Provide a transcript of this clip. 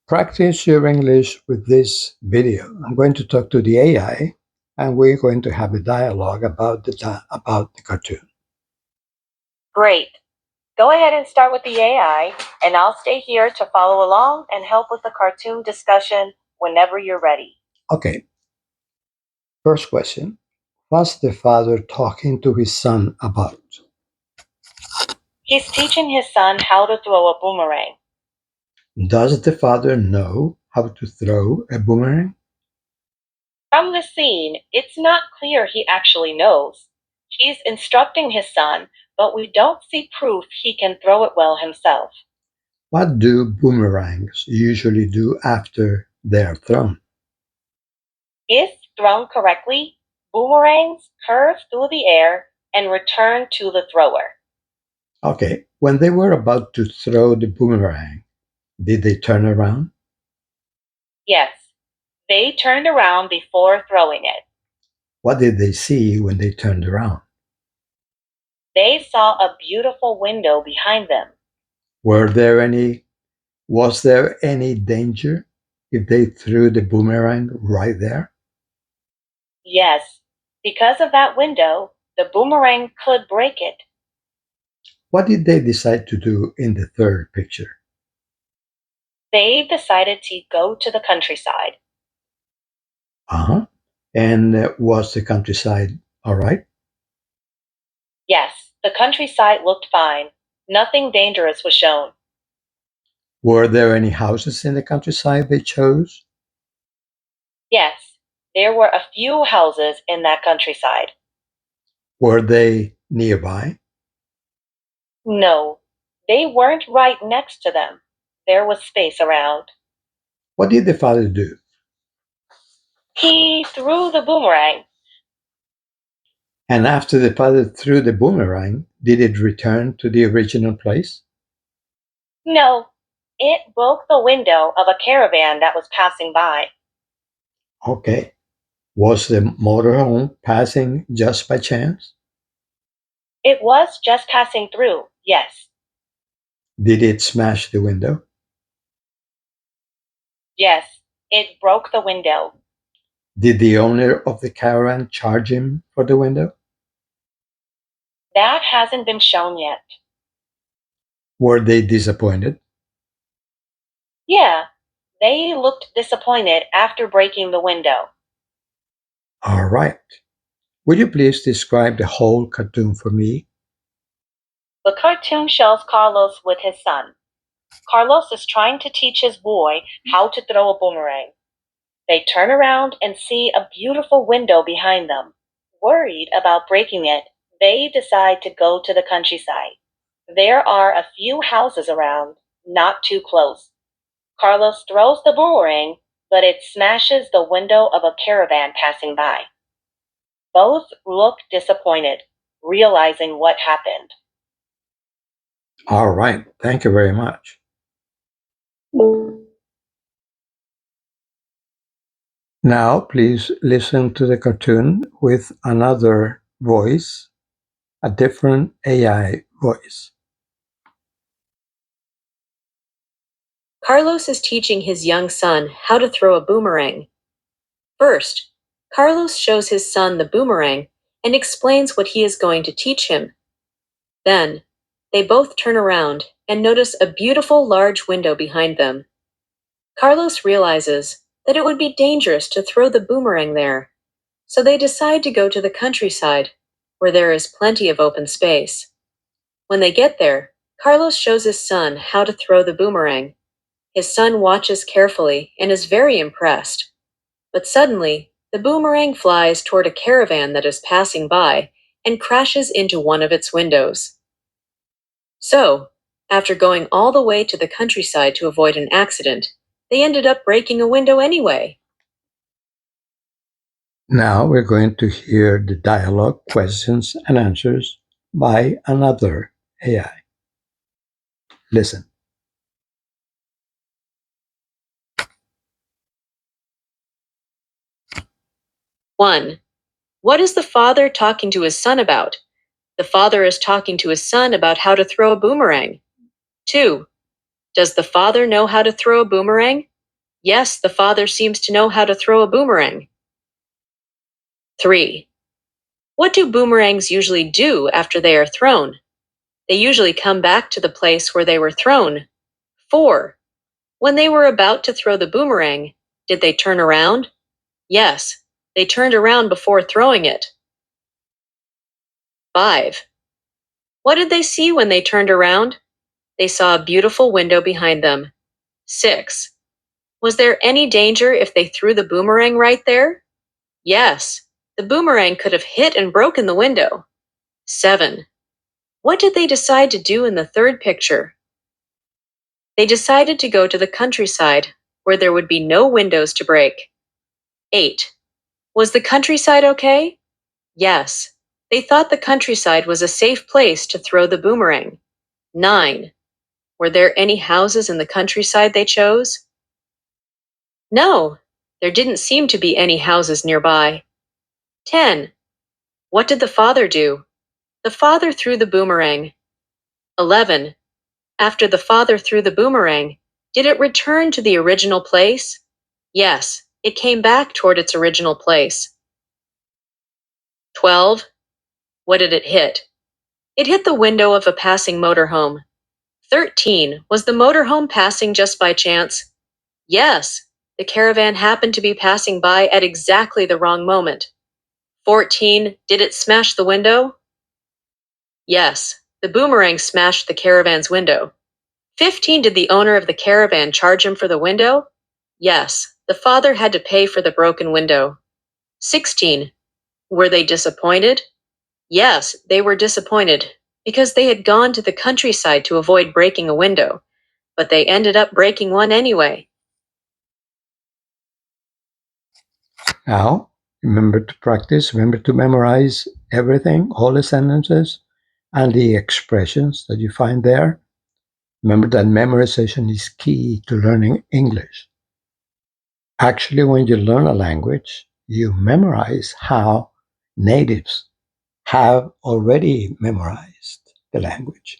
Practice your English with this video. I'm going to talk to the AI and we're going to have a dialogue about the cartoon. Great. Go ahead and start with the AI, and I'll stay here to follow along and help with the cartoon discussion whenever you're ready. Okay. First question. What's the father talking to his son about? He's teaching his son how to throw a boomerang. Does the father know how to throw a boomerang? From the scene, it's not clear he actually knows. He's instructing his son, but we don't see proof he can throw it well himself. What do boomerangs usually do after they are thrown? If thrown correctly, boomerangs curve through the air and return to the thrower. Okay. When they were about to throw the boomerang, did they turn around? Yes, they turned around before throwing it. What did they see when they turned around? They saw a beautiful window behind them. Was there any danger if they threw the boomerang right there? Yes, because of that window, the boomerang could break it. What did they decide to do in the third picture? They decided to go to the countryside. Uh-huh. And was the countryside all right? Yes, the countryside looked fine. Nothing dangerous was shown. Were there any houses in the countryside they chose? Yes, there were a few houses in that countryside. Were they nearby? No, they weren't right next to them. There was space around. What did the father do? He threw the boomerang. And after the father threw the boomerang, did it return to the original place? No, it broke the window of a caravan that was passing by. Okay. Was the motorhome passing just by chance? It was just passing through, yes. Did it smash the window? Yes, it broke the window. Did the owner of the caravan charge him for the window? That hasn't been shown yet. Were they disappointed? Yeah, they looked disappointed after breaking the window. All right. Would you please describe the whole cartoon for me? The cartoon shows Carlos with his son. Carlos is trying to teach his boy how to throw a boomerang. They turn around and see a beautiful window behind them. Worried about breaking it, they decide to go to the countryside. There are a few houses around, not too close. Carlos throws the boomerang, but it smashes the window of a caravan passing by. Both look disappointed, realizing what happened. All right. Thank you very much. Now, please listen to the cartoon with another voice, a different AI voice. Carlos is teaching his young son how to throw a boomerang. First, Carlos shows his son the boomerang and explains what he is going to teach him. Then, they both turn around and notice a beautiful large window behind them. Carlos realizes that it would be dangerous to throw the boomerang there, so they decide to go to the countryside, where there is plenty of open space. When they get there, Carlos shows his son how to throw the boomerang. His son watches carefully and is very impressed. But suddenly, the boomerang flies toward a caravan that is passing by and crashes into one of its windows. So, after going all the way to the countryside to avoid an accident, they ended up breaking a window anyway. Now we're going to hear the dialogue, questions, and answers by another AI. Listen. One, what is the father talking to his son about? The father is talking to his son about how to throw a boomerang. 2, does the father know how to throw a boomerang? Yes, the father seems to know how to throw a boomerang. 3. What do boomerangs usually do after they are thrown? They usually come back to the place where they were thrown. 4. When they were about to throw the boomerang, did they turn around? Yes, they turned around before throwing it. 5. What did they see when they turned around? They saw a beautiful window behind them. 6. Was there any danger if they threw the boomerang right there? Yes, the boomerang could have hit and broken the window. 7. What did they decide to do in the third picture? They decided to go to the countryside, where there would be no windows to break. 8. Was the countryside okay? Yes, they thought the countryside was a safe place to throw the boomerang. 9. Were there any houses in the countryside they chose? No, there didn't seem to be any houses nearby. 10. What did the father do? The father threw the boomerang. 11. After the father threw the boomerang, did it return to the original place? Yes, it came back toward its original place. 12. What did it hit? It hit the window of a passing motorhome. 13. Was the motorhome passing just by chance? Yes, the caravan happened to be passing by at exactly the wrong moment. 14. Did it smash the window? Yes, the boomerang smashed the caravan's window. 15. Did the owner of the caravan charge him for the window? Yes, the father had to pay for the broken window. 16. Were they disappointed? Yes, they were disappointed because they had gone to the countryside to avoid breaking a window, but they ended up breaking one anyway. Now, remember to practice, remember to memorize everything, all the sentences, and the expressions that you find there. Remember that memorization is key to learning English. Actually, when you learn a language, you memorize how natives have already memorized the language.